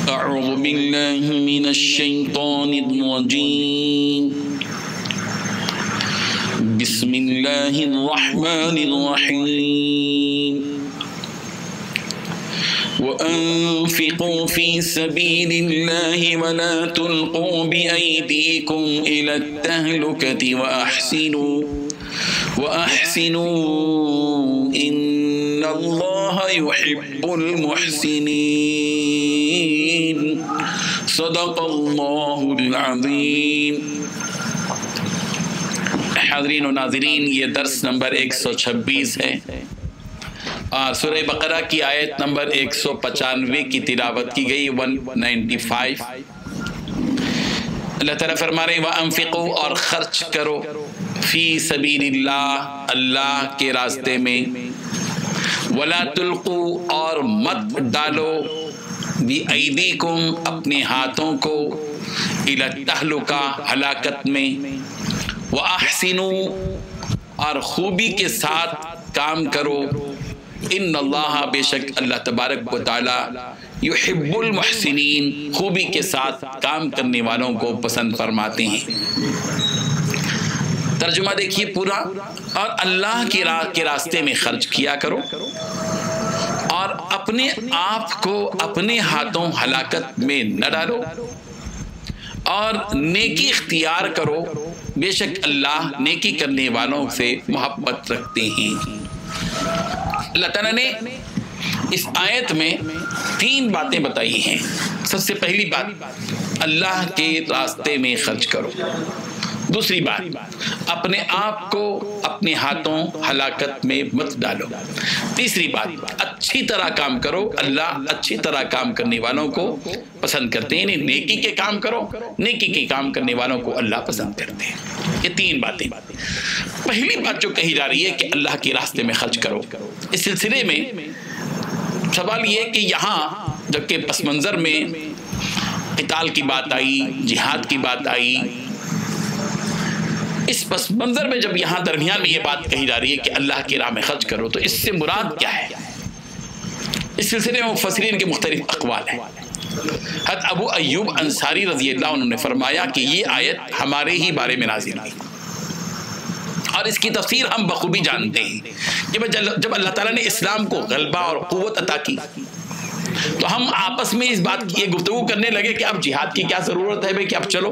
أعوذ بالله من الشيطان الرجيم بسم الله الرحمن الرحيم وأنفقوا في سبيل الله ولا تلقوا بأيديكم إلى التهلكة وأحسنوا إن الله يحب المحسنين صدق اللہ العظیم۔ حاضرین و ناظرین، یہ درس نمبر 126 ہے اور سورہ بقرہ کی آیت نمبر 195 کی تلاوت کی گئی، 195۔ اللہ تعالیٰ فرما رہے ہیں وَأَنفِقُوا، اور خرچ کرو، فی سبیل اللہ، اللہ کے راستے میں، وَلَا تُلْقُوا، اور مت ڈالو، بِأَيْدِيكُمْ، اپنے ہاتھوں کو، إِلَى التَّهْلُكَةِ، ہلاکت میں، وَأَحْسِنُوا، اور خوبی کے ساتھ کام کرو، ان اللہ، بے شک اللہ تبارک و تعالی، یحب المحسنین، خوبی کے ساتھ کام کرنے والوں کو پسند فرماتے ہیں۔ ترجمہ دیکھیے پورا، اور اللہ کی راہ کے راستے میں خرچ کیا کرو اور اپنے آپ کو اپنے ہاتھوں ہلاکت میں نہ ڈالو، اور نیکی اختیار کرو، بے شک اللہ نیکی کرنے والوں سے محبت رکھتے ہیں۔ اللہ تعالیٰ نے اس آیت میں 3 باتیں بتائی ہیں۔ سب سے پہلی بات، اللہ کے راستے میں خرچ کرو۔ دوسری بات، اپنے آپ کو اپنے ہاتھوں ہلاکت میں مت ڈالو۔ تیسری بات، اچھی طرح کام کرو، اللہ اچھی طرح کام کرنے والوں کو پسند کرتے ہیں، یعنی نیکی کے کام کرو، نیکی کے کام کرنے والوں کو اللہ پسند کرتے ہیں۔ یہ 3 باتیں۔ پہلی بات جو کہی جا رہی ہے کہ اللہ کے راستے میں خرچ کرو، اس سلسلے میں سوال یہ کہ یہاں جبکہ پس منظر میں قتال کی بات آئی، جہاد کی بات آئی، اس پس منظر میں جب یہاں درمیان میں یہ بات کہی جا رہی ہے کہ اللہ کی راہ میں خرچ کرو، تو اس سے مراد کیا ہے؟ اس سلسلے میں مفسرین کے مختلف اقوال ہیں۔ حضرت ابو ایوب انصاری رضی اللہ عنہ نے فرمایا کہ یہ آیت ہمارے ہی بارے میں نازل ہوئی، اور اس کی تفسیر ہم بخوبی جانتے ہیں کہ جب اللہ تعالیٰ نے اسلام کو غلبہ اور قوت عطا کی، تو ہم آپس میں اس بات کی گفتگو کرنے لگے کہ اب جہاد کی کیا ضرورت ہے بھائی، کہ اب چلو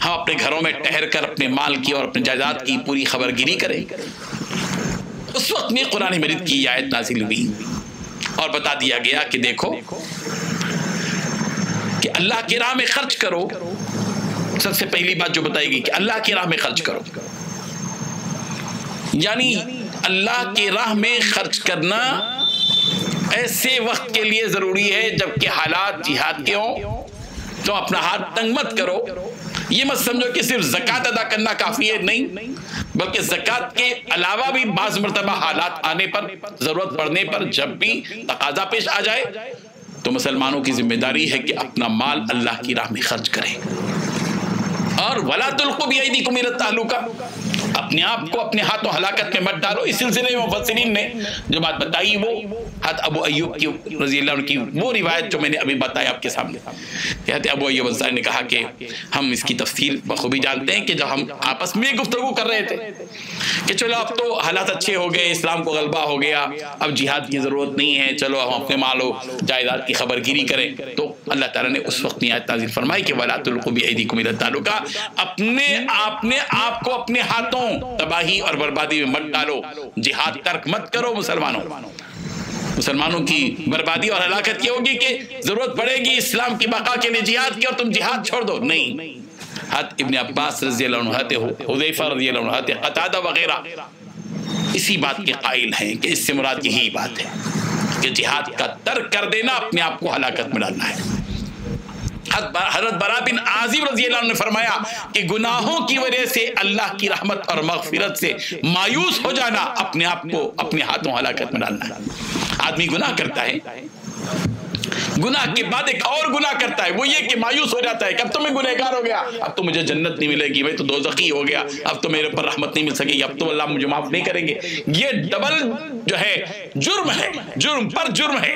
ہم اپنے گھروں میں ٹھہر کر اپنے مال کی اور اپنے جائیداد کی پوری خبر گیری کریں۔ اس وقت میں قرآن مجید کی آیت نازل ہوئی اور بتا دیا گیا کہ دیکھو کہ اللہ کی راہ میں خرچ کرو۔ سب سے پہلی بات جو بتائی گئی کہ اللہ کی راہ میں خرچ کرو، یعنی اللہ کی راہ میں خرچ کرنا ایسے وقت کے لیے ضروری ہے جبکہ حالات جہاد کے ہوں، تو اپنا ہاتھ تنگ مت کرو۔ یہ مت سمجھو کہ صرف زکوٰۃ ادا کرنا کافی ہے، نہیں، بلکہ زکوٰۃ کے علاوہ بھی بعض مرتبہ حالات آنے پر، ضرورت پڑنے پر، جب بھی تقاضا پیش آ جائے تو مسلمانوں کی ذمہ داری ہے کہ اپنا مال اللہ کی راہ میں خرچ کریں۔ اور وَلَا تُلْقُوا بِأَيْدِيكُمْ إِلَى التَّهْلُكَةِ، اپنے آپ کو اپنے ہاتھوں ہلاکت میں مت ڈالو۔ اس سلسلے میں مفسرین نے جو بات بتائی وہ حضرت ابو ایوب کی رضی اللہ عنہ کی وہ روایت جو میں نے ابھی بتایا آپ کے سامنے، حضرت ابو ایوب انصاری نے کہا کہ ہم اس کی تفصیل بخوبی جانتے ہیں کہ جب ہم آپس میں گفتگو کر رہے تھے کہ چلو اب تو حالات اچھے ہو گئے، اسلام کو غلبہ ہو گیا، اب جہاد کی ضرورت نہیں ہے، چلو ہم اپنے مال و جائیداد کی خبر گیری کریں، تو اللہ تعالیٰ نے اس وقت آیت نازل فرمائی کہ وَلَا تُلْقُوا بِأَيْدِيكُمْ إِلَى التَّهْلُكَةِ، اپنے آپ کو اپنے ہاتھوں تباہی اور بربادی میں مت ڈالو، جہاد ترک مت کرو۔ مسلمانوں کی بربادی اور ہلاکت یہ ہوگی کہ ضرورت پڑے گی اسلام کی بقا کے لیے جہاد کی اور تم جہاد چھوڑ دو، نہیں۔ حضرت ابن عباس رضی اللہ عنہ، حضرت حذیفہ رضی اللہ عنہ، حضرت قتادہ وغیرہ اسی بات کے قائل ہیں کہ اس سے مراد یہی بات ہے کہ جہاد کا ترک کر دینا اپنے آپ کو ہلاکت میں ڈالنا ہے۔ حضرت براء بن عازب رضی اللہ عنہ نے فرمایا کہ گناہوں کی وجہ سے اللہ کی رحمت اور مغفرت سے مایوس ہو جانا اپنے آپ کو اپنے ہاتھوں ہلاکت میں ڈالنا ہے۔ آدمی گناہ کرتا ہے، گناہ کے بعد ایک اور گناہ کرتا ہے، وہ یہ کہ مایوس ہو جاتا ہے کہ اب تو میں گنہگار ہو گیا، اب تو مجھے جنت نہیں ملے گی، میں تو دوزخی ہو گیا، اب تو میرے پر رحمت نہیں مل سکے گی، اب تو اللہ مجھے معاف نہیں کریں گے۔ یہ ڈبل جو ہے جرم ہے، جرم پر جرم ہے۔